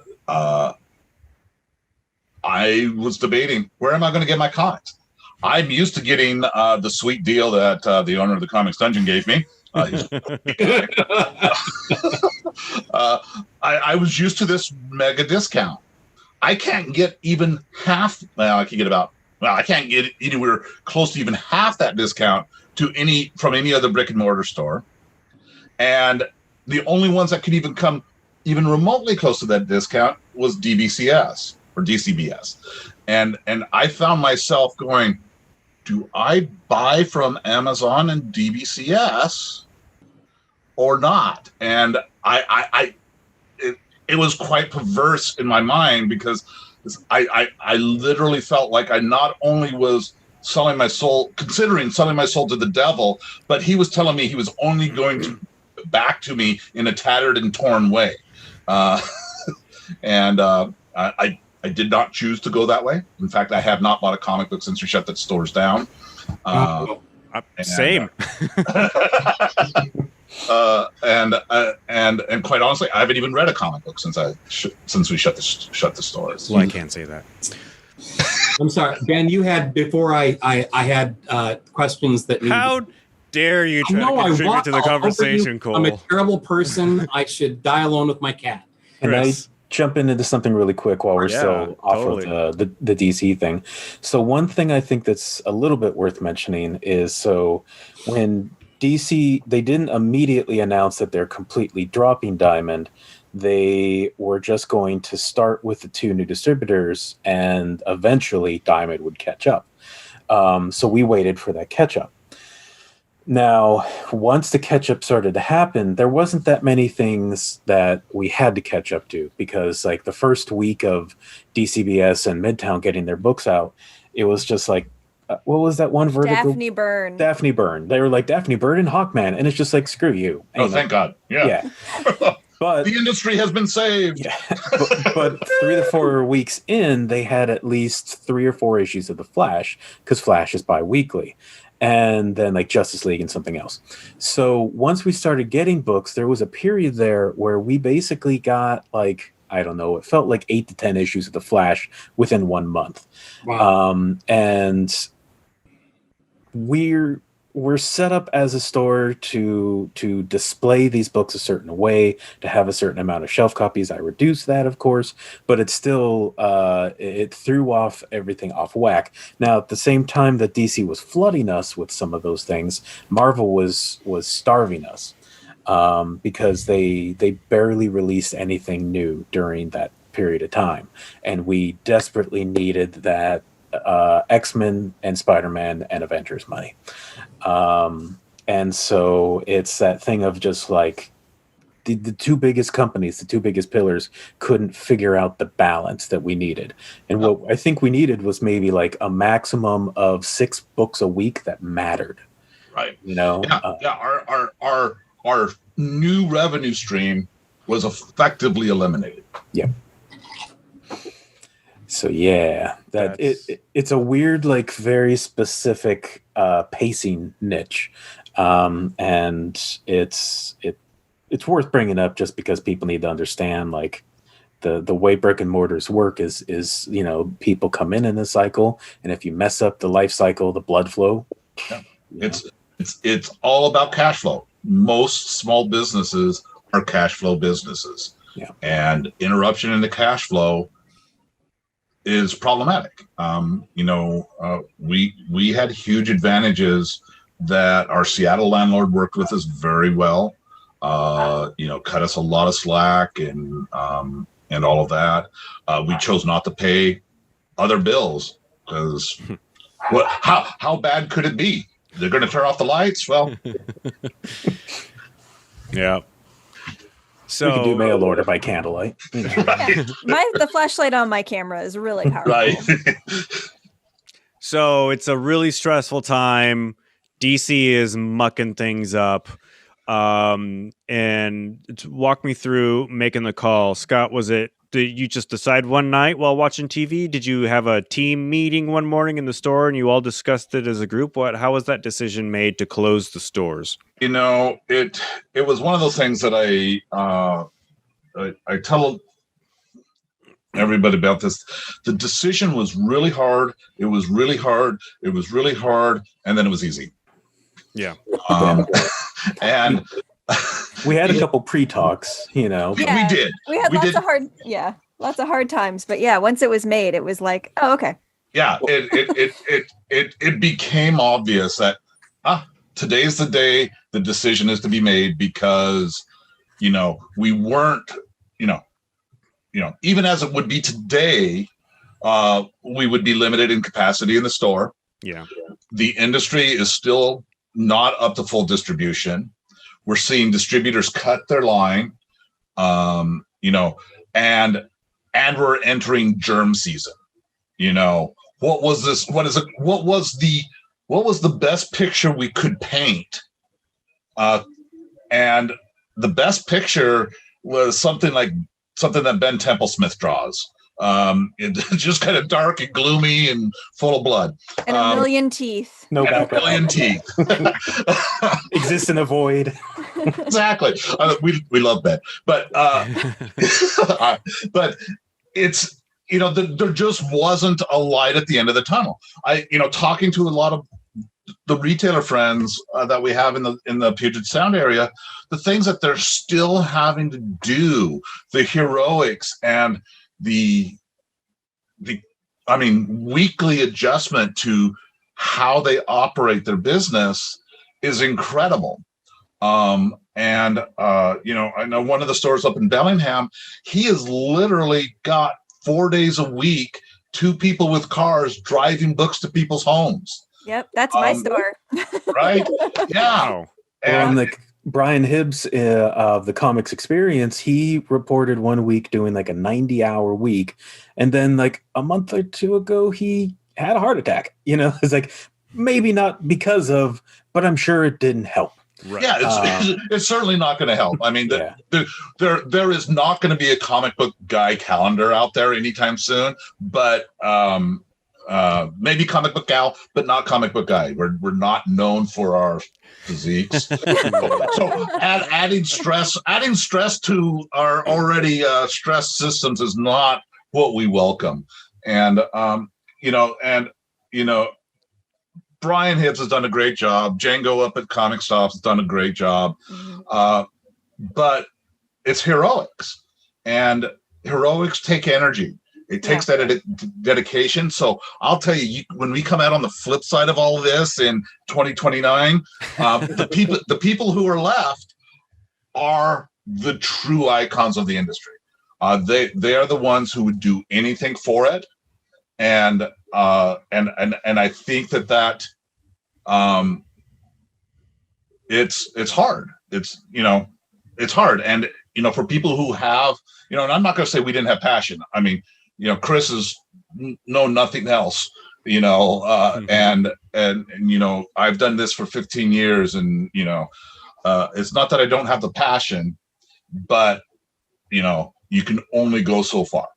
was debating, where am I going to get my comics? I'm used to getting the sweet deal that the owner of the Comics Dungeon gave me. I was used to this mega discount. I can't get even half. I can't get anywhere close to even half that discount from any other brick and mortar store. And the only ones that could even come even remotely close to that discount was DBCS or DCBS. And I found myself going, do I buy from Amazon and DBCS or not? And it was quite perverse in my mind, because I literally felt like I not only was considering selling my soul to the devil, but he was telling me he was only going to back to me in a tattered and torn way. I did not choose to go that way. In fact, I have not bought a comic book since we shut the stores down. Same. And quite honestly, I haven't even read a comic book since we shut the stores. Well, I can't say that. I'm sorry, Ben. You had before I had questions that. How dare you try to contribute to the conversation, Cole? I'm a terrible person. I should die alone with my cat. And I jump into something really quick while we're still off of the DC thing. So one thing I think that's a little bit worth mentioning is, so when DC, they didn't immediately announce that they're completely dropping Diamond. They were just going to start with the 2 new distributors, and eventually Diamond would catch up. So we waited for that catch up. Now, once the catch-up started to happen, there wasn't that many things that we had to catch up to, because like the first week of DCBS and Midtown getting their books out, it was just like, what was that one Vertigo? Daphne Byrne. They were like, Daphne Byrne and Hawkman, and it's just like, screw you. Oh, thank God. Yeah. But the industry has been saved. Yeah. But 3 to 4 weeks in, they had at least 3 or 4 issues of The Flash, because Flash is bi-weekly. And then like Justice League and something else. So once we started getting books, there was a period there where we basically got like, I don't know, it felt like 8 to 10 issues of The Flash within 1 month. Wow. And we're set up as a store to display these books a certain way, to have a certain amount of shelf copies. I reduced that, of course, but it's still it threw everything off whack. Now, at the same time that DC was flooding us with some of those things, Marvel was starving us, because they barely released anything new during that period of time, and we desperately needed that X-Men and Spider-Man and Avengers money. And so it's that thing of just like the 2 biggest companies, the 2 biggest pillars couldn't figure out the balance that we needed. And what I think we needed was maybe like a maximum of 6 books a week that mattered. Right. Our new revenue stream was effectively eliminated. Yep. So yeah, it's a weird, like very specific pacing niche, and it's worth bringing up just because people need to understand like the way brick and mortars work is people come in a cycle, and if you mess up the life cycle, the blood flow, it's all about cash flow. Most small businesses are cash flow businesses. Yeah. And interruption in the cash flow is problematic. We had huge advantages that our Seattle landlord worked with us very well. Cut us a lot of slack and all of that. We chose not to pay other bills because how bad could it be? They're going to turn off the lights. Well, Yeah. So we could do mail order by candlelight. You know. Yeah. The flashlight on my camera is really powerful. right. So it's a really stressful time. DC is mucking things up. And walk me through making the call. Scott, did you just decide one night while watching TV? Did you have a team meeting one morning in the store and you all discussed it as a group? How was that decision made to close the stores? It was one of those things that I tell everybody about this. The decision was really hard. It was really hard. It was really hard. And then it was easy. Yeah. And we had a couple pre-talks, Yeah, we did. We had lots of hard times. But yeah, once it was made, it was like, oh, okay. Yeah, it became obvious that today's the day the decision is to be made because, we weren't, even as it would be today, we would be limited in capacity in the store. Yeah. The industry is still not up to full distribution. We're seeing distributors cut their line, and we're entering germ season. What was this? What is it? What was the best picture we could paint? And the best picture was something that Ben Templesmith draws. It's just kind of dark and gloomy and full of blood. And a million teeth. No and background. a million teeth. Exists in a void. Exactly. We love Ben. But but it's, there just wasn't a light at the end of the tunnel. Talking to a lot of the retailer friends that we have in the Puget Sound area, the things that they're still having to do, the heroics and the weekly adjustment to how they operate their business is incredible. I know one of the stores up in Bellingham, he has literally got 4 days a week, 2 people with cars driving books to people's homes. Yep, that's my store. Right? Yeah. And Brian Hibbs of the Comics Experience, he reported one week doing like a 90-hour week. And then like a month or two ago, he had a heart attack. It's like, maybe not because of, but I'm sure it didn't help. Right. Yeah, it's certainly not going to help. I mean, there is not going to be a comic book guy calendar out there anytime soon, but maybe comic book gal, but not comic book guy. We're not known for our physiques. So adding stress to our already stressed systems is not what we welcome. And Brian Hibbs has done a great job. Django up at Comic Stop has done a great job. But it's heroics, and heroics take energy. It takes that dedication. So I'll tell you, when we come out on the flip side of all of this in 2029, the people who are left are the true icons of the industry. They are the ones who would do anything for it, and I think that it's hard. It's hard, and for people who have, and I'm not going to say we didn't have passion. I mean, Chris is know nothing else, and I've done this for 15 years, and it's not that I don't have the passion, but you can only go so far.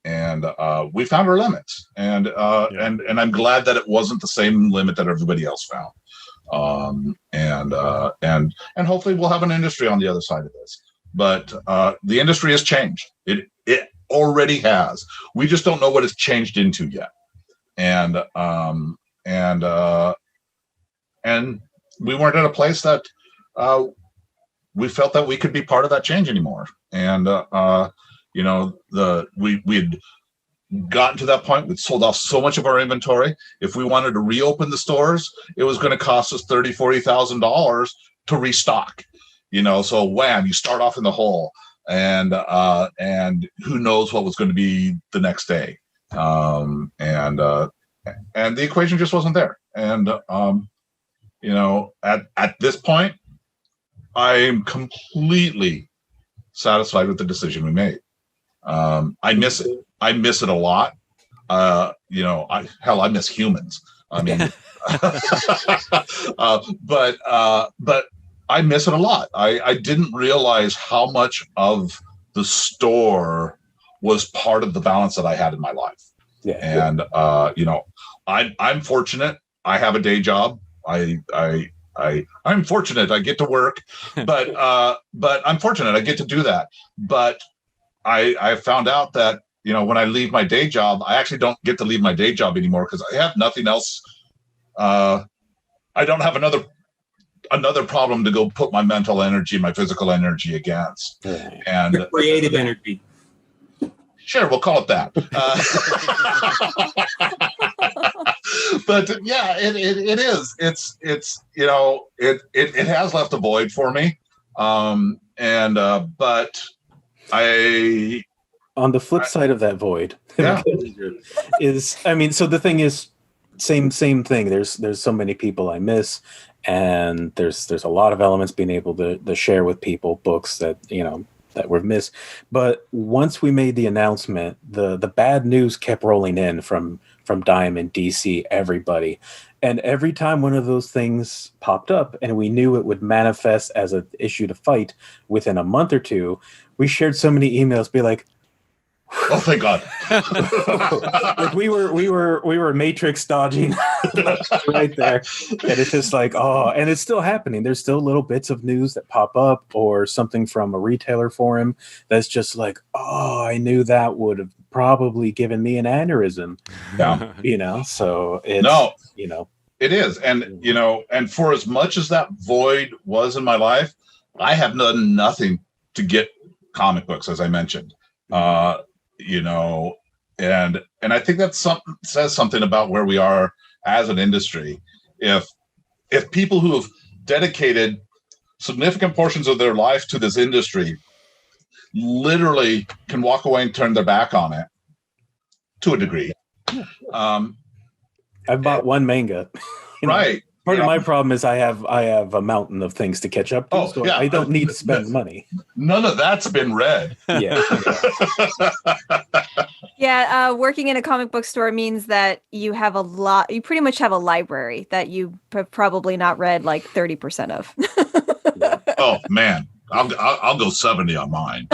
And we found our limits, and I'm glad that it wasn't the same limit that everybody else found. And hopefully we'll have an industry on the other side of this. But the industry has changed. It already has. We just don't know what it's changed into yet. And we weren't at a place that we felt that we could be part of that change anymore. And we'd gotten to that point. We'd sold off so much of our inventory. If we wanted to reopen the stores, it was going to cost us $30,000-$40,000 to restock. So wham, you start off in the hole, and who knows what was going to be the next day. And the equation just wasn't there. And at this point, I'm completely satisfied with the decision we made. I miss it. I miss it a lot. I miss humans. I mean, but I miss it a lot. I didn't realize how much of the store was part of the balance that I had in my life. Yeah. And I'm fortunate. I have a day job. I'm fortunate. I get to work, but I'm fortunate. I get to do that. But I found out that when I leave my day job, I actually don't get to leave my day job anymore because I have nothing else. I don't have another problem to go put my mental energy, my physical energy against. And your creative energy. Sure, we'll call it that. But yeah, it is. It has left a void for me. But on the flip side of that void, yeah. So the thing is, same thing. There's so many people I miss, and there's a lot of elements being able to share with people, books that that were missed. But once we made the announcement, the bad news kept rolling in from Diamond, DC, everybody. And every time one of those things popped up and we knew it would manifest as an issue to fight within a month or two, we shared so many emails, be like, oh, thank God. Like we were matrix dodging right there. And it's just like, and it's still happening. There's still little bits of news that pop up or something from a retailer forum that's just like, I knew that would have probably given me an aneurysm. Yeah. So it's, it is. And, and for as much as that void was in my life, I have done nothing to get comic books, as I mentioned. And I think that says something about where we are as an industry. If people who have dedicated significant portions of their life to this industry literally can walk away and turn their back on it to a degree. I've bought one manga. Right. Part of my problem is I have a mountain of things to catch up to, so I don't need to spend money. None of that's been read. Yeah. Yeah, working in a comic book store means that you have you pretty much have a library that you have probably not read like 30% of. Oh man, I'll go 70 on mine.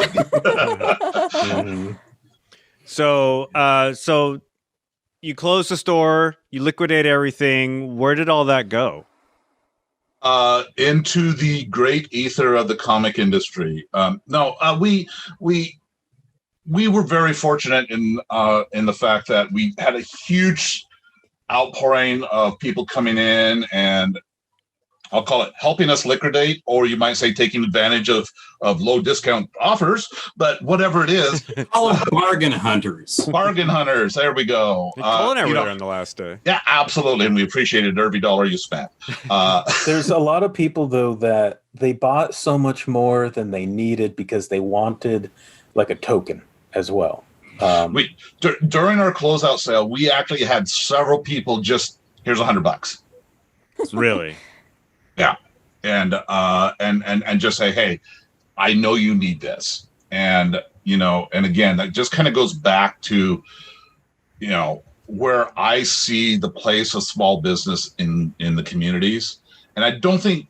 Mm-hmm. So you close the store, you liquidate everything. Where did all that go? Into the great ether of the comic industry. We were very fortunate in the fact that we had a huge outpouring of people coming in and I'll call it helping us liquidate, or you might say taking advantage of low discount offers, but whatever it is. All bargain hunters. Bargain hunters. There we go. Culinary on the last day. Yeah, absolutely. And we appreciated every dollar you spent. There's a lot of people, though, that they bought so much more than they needed because they wanted like a token as well. During our closeout sale, we actually had several people just, here's $100. Really? Yeah. And just say, hey, I know you need this. And, and again, that just kind of goes back to, where I see the place of small business in the communities. And I don't think,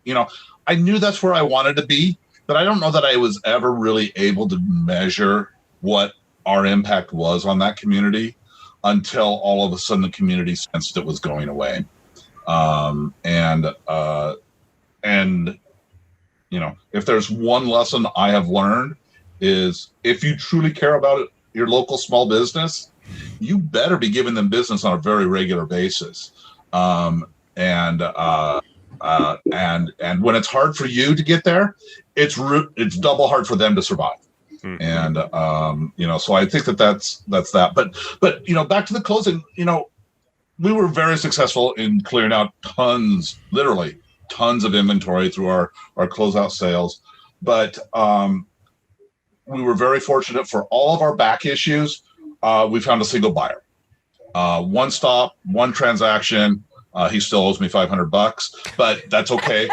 I knew that's where I wanted to be, but I don't know that I was ever really able to measure what our impact was on that community until all of a sudden the community sensed it was going away. If there's one lesson I have learned is if you truly care about your local small business, you better be giving them business on a very regular basis. And when it's hard for you to get there, it's double hard for them to survive. Mm-hmm. And so I think that's that. But back to the closing, we were very successful in clearing out literally tons of inventory through our closeout sales. But we were very fortunate for all of our back issues. We found a single buyer, one stop, one transaction. He still owes me $500, but that's okay.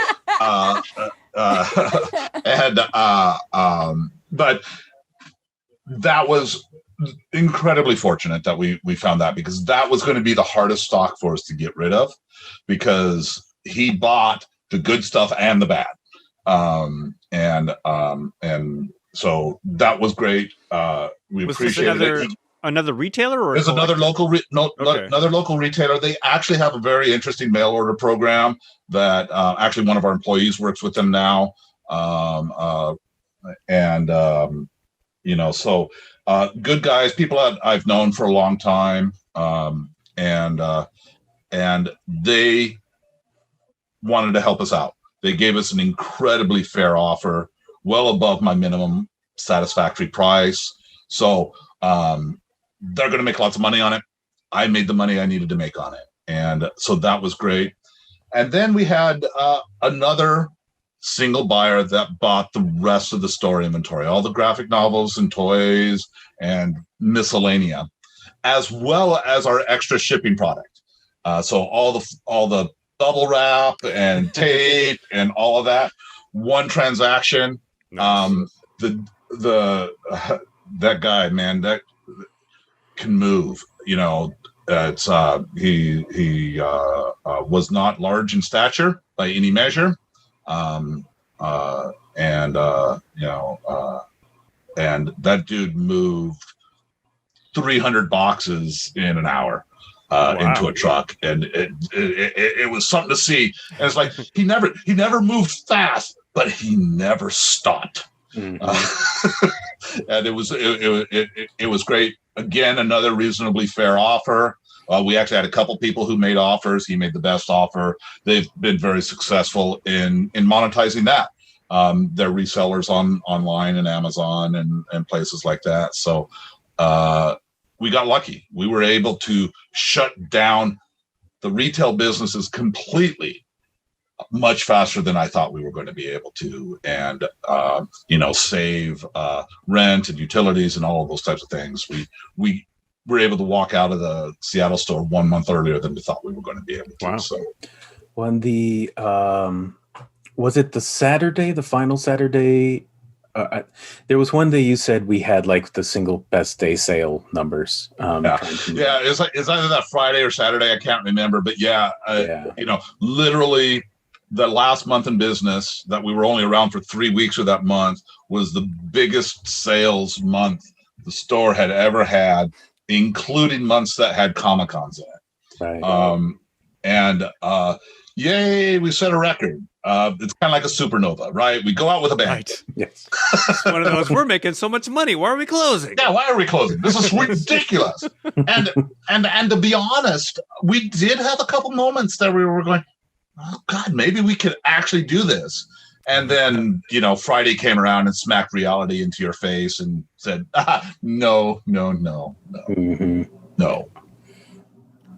But that was incredibly fortunate that we found that, because that was going to be the hardest stock for us to get rid of, because he bought the good stuff and the bad. And so that was great. We appreciated it. Another retailer, or there's another local retailer. They actually have a very interesting mail order program that actually one of our employees works with them now. So good guys, people that I've known for a long time. And they wanted to help us out. They gave us an incredibly fair offer, well above my minimum satisfactory price. So, they're going to make lots of money on it. I made the money I needed to make on it. And so that was great. And then we had another single buyer that bought the rest of the store inventory, all the graphic novels and toys and miscellanea, as well as our extra shipping product. So all the bubble wrap and tape and all of that. One transaction. Nice. That guy, man, that can move. It's he was not large in stature by any measure, and that dude moved 300 boxes in an hour into a truck, and it was something to see. And it's like he never moved fast, but he never stopped. Mm-hmm. And it was great. Again, another reasonably fair offer. We actually had a couple people who made offers. He made the best offer. They've been very successful in monetizing that. They're resellers online and Amazon and places like that. So we got lucky. We were able to shut down the retail businesses completely much faster than I thought we were going to be able to, and save rent and utilities and all of those types of things. We were able to walk out of the Seattle store 1 month earlier than we thought we were going to be able to. Wow. So when the was it the final Saturday? There was one day you said we had like the single best day sale numbers. It's either that Friday or Saturday. I can't remember, but literally. The last month in business that we were only around for 3 weeks of that month was the biggest sales month the store had ever had, including months that had Comic-Cons in it. Right. Yay, we set a record. It's kind of like a supernova, right? We go out with a bang. Right. Yes. It's one of those, we're making so much money. Why are we closing? Yeah, why are we closing? This is ridiculous. And to be honest, we did have a couple moments that we were going, oh God, maybe we could actually do this. And then, Friday came around and smacked reality into your face and said, no. Mm-hmm. No.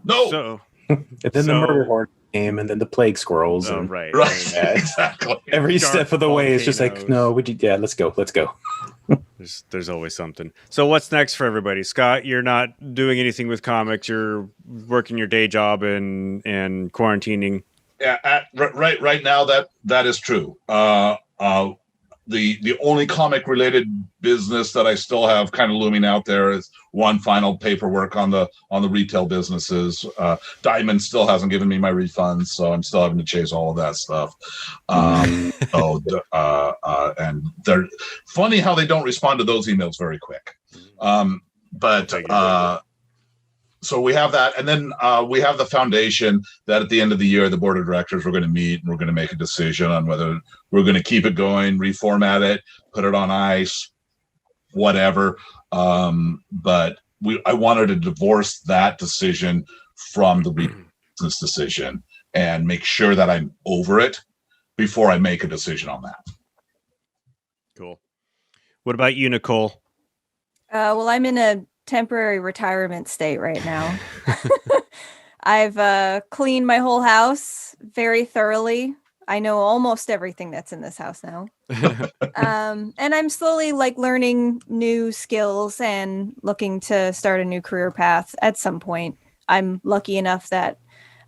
So, and then the murder horde came, and then the plague squirrels. Oh, and, right. Exactly. Every step of the way is just like, no, let's go. There's always something. So what's next for everybody? Scott, you're not doing anything with comics. You're working your day job and quarantining. Yeah, right now that is true. The only comic related business that I still have kind of looming out there is one final paperwork on the retail businesses. Diamond still hasn't given me my refunds, so I'm still having to chase all of that stuff. And they're funny how they don't respond to those emails very quick. So we have that, and then we have the foundation that at the end of the year, the board of directors, we're going to meet and we're going to make a decision on whether we're going to keep it going, reformat it, put it on ice, whatever. But I wanted to divorce that decision from the business decision and make sure that I'm over it before I make a decision on that. Cool. What about you, Nicole? Well, I'm in a temporary retirement state right now. I've cleaned my whole house very thoroughly. I know almost everything that's in this house now. And I'm slowly like learning new skills and looking to start a new career path at some point. I'm lucky enough that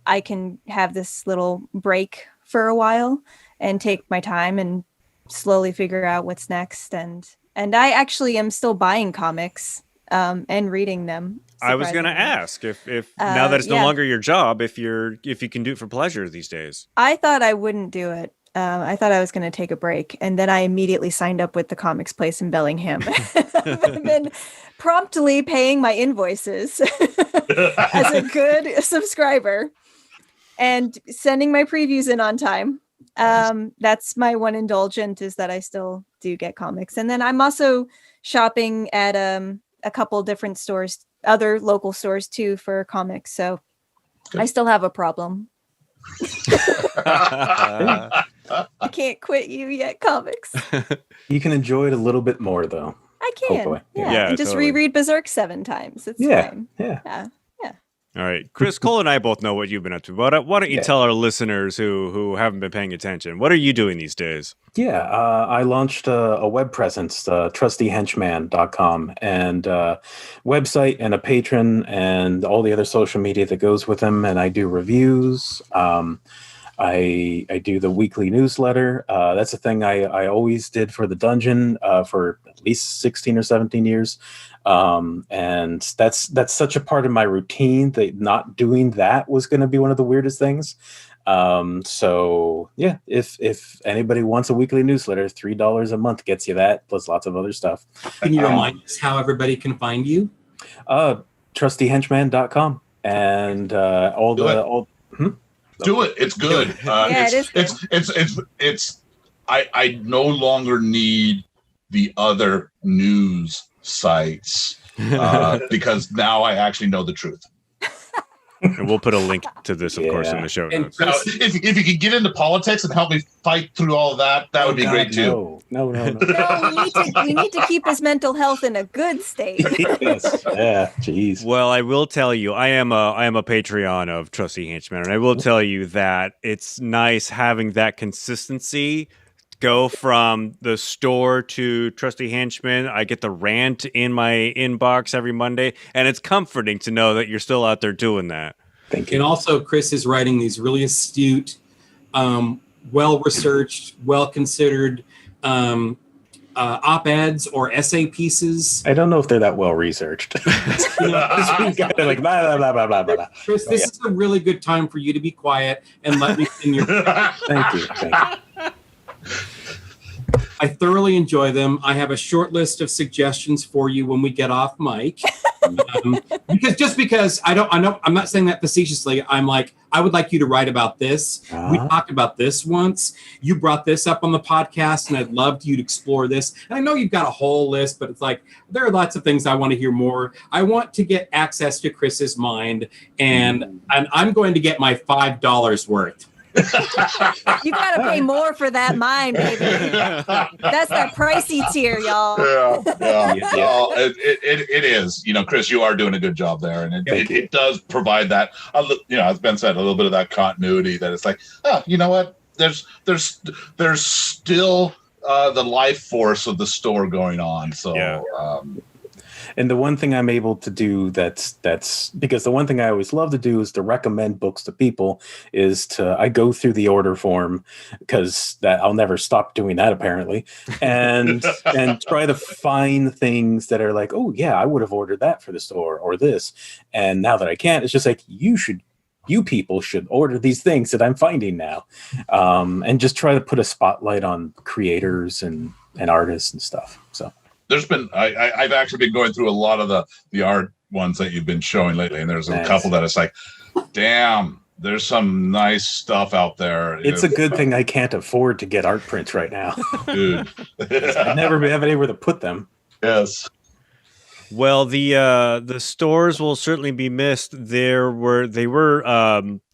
I can have this little break for a while and take my time and slowly figure out what's next. And I actually am still buying comics and reading them. I was going to ask if now that it's no longer your job, if you can do it for pleasure these days. I thought I wouldn't do it. I thought I was going to take a break, and then I immediately signed up with the comics place in Bellingham. I've been promptly paying my invoices as a good subscriber and sending my previews in on time. That's my one indulgent, is that I still do get comics. And then I'm also shopping at a couple different stores, other local stores too, for comics. So good. I still have a problem. I can't quit you yet, comics. You can enjoy it a little bit more, though. I can. Hopefully. Yeah, and just totally. reread Berserk 7 times. It's fine. Yeah. All right, Chris, Cole and I both know what you've been up to. But why don't you tell our listeners who haven't been paying attention, what are you doing these days? Yeah, I launched a web presence, trustyhenchman.com, and website and a patron and all the other social media that goes with them. And I do reviews. I do the weekly newsletter. That's a thing I always did for the dungeon for at least 16 or 17 years. And that's such a part of my routine that not doing that was going to be one of the weirdest things. So yeah, if anybody wants a weekly newsletter, $3 a month gets you that, plus lots of other stuff. Can you remind us how everybody can find you? trustyhenchman.com and Do it. It's good. It is good. It's I no longer need the other news sites because now I actually know the truth. And we'll put a link to this, of course, in the show notes. Now, if you could get into politics and help me fight through all of that, that would be great too. No. We need to keep his mental health in a good state. Yes. Yeah, jeez. Well, I will tell you, I am a Patreon of Trusty Henchman, and I will tell you that it's nice having that consistency. Go from the store to Trusty Henchman. I get the rant in my inbox every Monday, and it's comforting to know that you're still out there doing that. Thank you. And also, Chris is writing these really astute, well-researched, well-considered op-eds or essay pieces. I don't know if they're that well researched. They're like blah blah blah blah blah. Chris, this is a really good time for you to be quiet and let me in your. Thank you. I thoroughly enjoy them. I have a short list of suggestions for you when we get off mic. Because I'm not saying that facetiously. I'm like, I would like you to write about this. We talked about this once. You brought this up on the podcast, and I'd love you to explore this. And I know you've got a whole list, but it's like, there are lots of things I want to hear more. I want to get access to Chris's mind, and I'm going to get my $5 worth. You gotta pay more for that mine, baby. That's that pricey tier, y'all. Yeah. It is. Chris, you are doing a good job there, and it does provide that. As Ben said, a little bit of that continuity. That it's like, you know what? There's still the life force of the store going on. So. Yeah. And the one thing I'm able to do that's because the one thing I always love to do is to recommend books to people I go through the order form, because I'll never stop doing that apparently, and try to find things that are like, oh yeah, I would have ordered that for the store or this, and now that I can't, it's just like, you people should order these things that I'm finding now, and just try to put a spotlight on creators and artists and stuff. So. There's been I've actually been going through a lot of the art ones that you've been showing lately, and there's a couple that it's like, damn, there's some nice stuff out there. It's a good thing I can't afford to get art prints right now, dude. I never have anywhere to put them. Yes. Well, the stores will certainly be missed. They were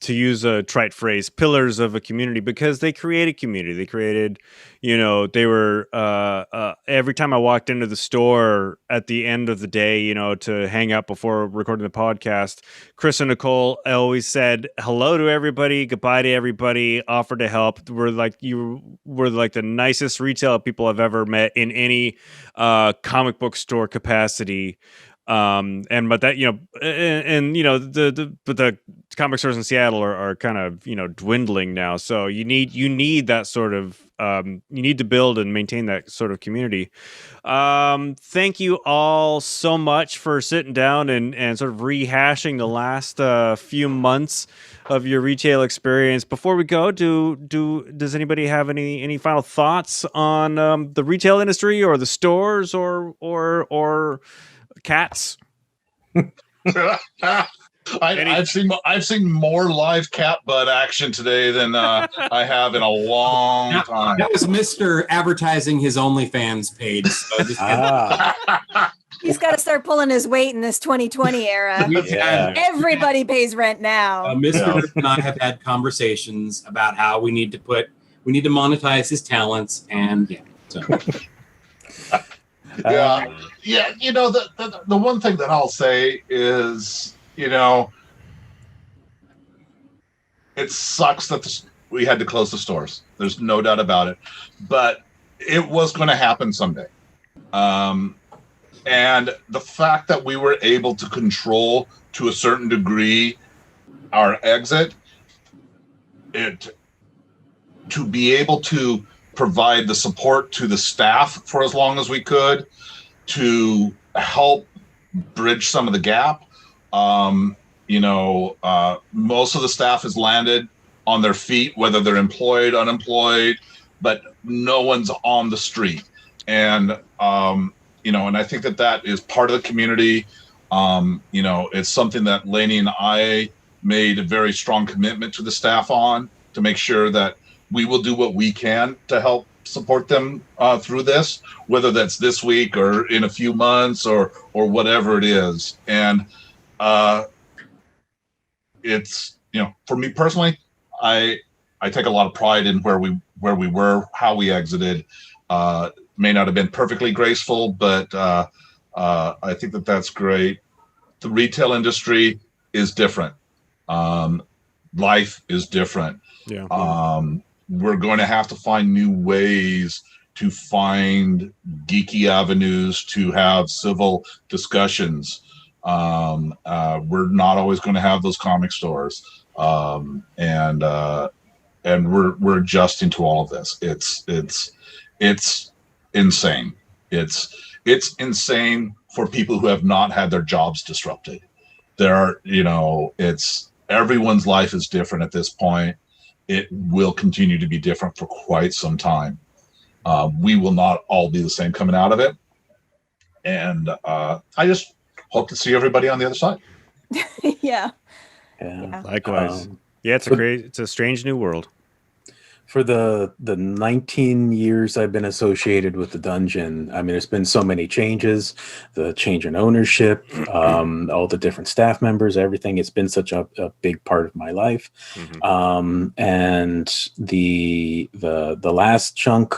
to use a trite phrase, pillars of a community, because they created community. They created, they were every time I walked into the store at the end of the day, to hang out before recording the podcast, Chris and Nicole always said hello to everybody, goodbye to everybody, offered to help. You were like the nicest retail people I've ever met in any comic book store capacity. The comic stores in Seattle are kind of dwindling now, so you need that sort of you need to build and maintain that sort of community. Thank you all so much for sitting down and sort of rehashing the last few months of your retail experience. Before we go, does anybody have any final thoughts on the retail industry or the stores or cats? I've seen more live cat butt action today than I have in a long time. That was Mr. advertising his OnlyFans page. So He's got to start pulling his weight in this 2020 era. Yeah. Everybody pays rent now. Mr. and I have had conversations about how we need to monetize his talents, and so. Yeah. The one thing that I'll say is, it sucks that we had to close the stores. There's no doubt about it, but it was going to happen someday. And the fact that we were able to control to a certain degree our exit, to be able to provide the support to the staff for as long as we could, to help bridge some of the gap. Most of the staff has landed on their feet, whether they're employed, unemployed, but no one's on the street. And, and I think that is part of the community. It's something that Lainey and I made a very strong commitment to the staff on, to make sure that we will do what we can to help support them through this, whether that's this week or in a few months or whatever it is. And it's, for me personally, I take a lot of pride in where we were, how we exited. May not have been perfectly graceful, but I think that's great. The retail industry is different. Life is different. Yeah. We're going to have to find new ways to find geeky avenues to have civil discussions. We're not always going to have those comic stores, and we're adjusting to all of this. It's insane. It's insane for people who have not had their jobs disrupted. Everyone's life is different at this point. It will continue to be different for quite some time. We will not all be the same coming out of it. And I just hope to see everybody on the other side. Yeah. Likewise. It's a strange new world. For the 19 years I've been associated with the dungeon, I mean, there's been so many changes, the change in ownership, all the different staff members, everything. It's been such a big part of my life. Mm-hmm. And the last chunk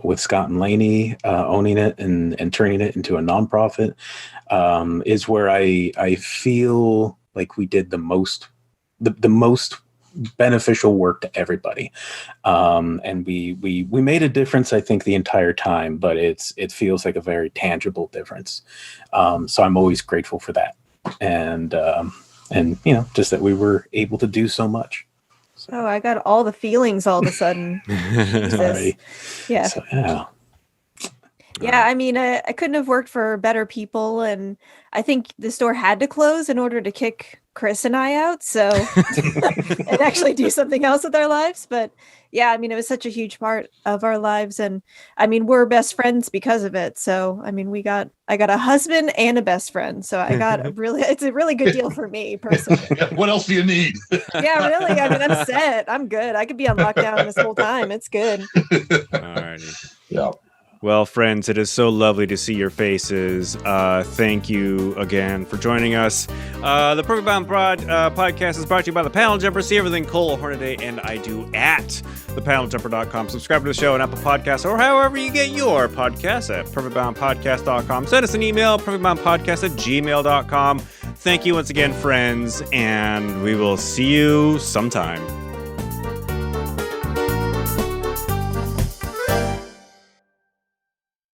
with Scott and Lainey owning it and turning it into a nonprofit is where I feel like we did the most beneficial work to everybody, and we made a difference, I think, the entire time, but it feels like a very tangible difference, so I'm always grateful for that, and just that we were able to do so much. So. Oh, I got all the feelings all of a sudden. Sorry. Yeah. So, yeah. Yeah, I mean, I couldn't have worked for better people, and I think the store had to close in order to kick Chris and I out, so and actually do something else with our lives. But yeah, I mean, it was such a huge part of our lives, and I mean, we're best friends because of it. So I mean, I got a husband and a best friend, so it's a really good deal for me personally. What else do you need? Yeah, really. I mean, I'm set. I'm good. I could be on lockdown this whole time. It's good. Alrighty. Yeah. Well, friends, it is so lovely to see your faces. Thank you again for joining us. The Perfect Bound podcast is brought to you by The Panel Jumper. See everything Cole, Hornaday, and I do at thepaneljumper.com. Subscribe to the show on Apple Podcasts or however you get your podcasts at perfectboundpodcast.com. Send us an email, perfectboundpodcast@gmail.com. Thank you once again, friends, and we will see you sometime.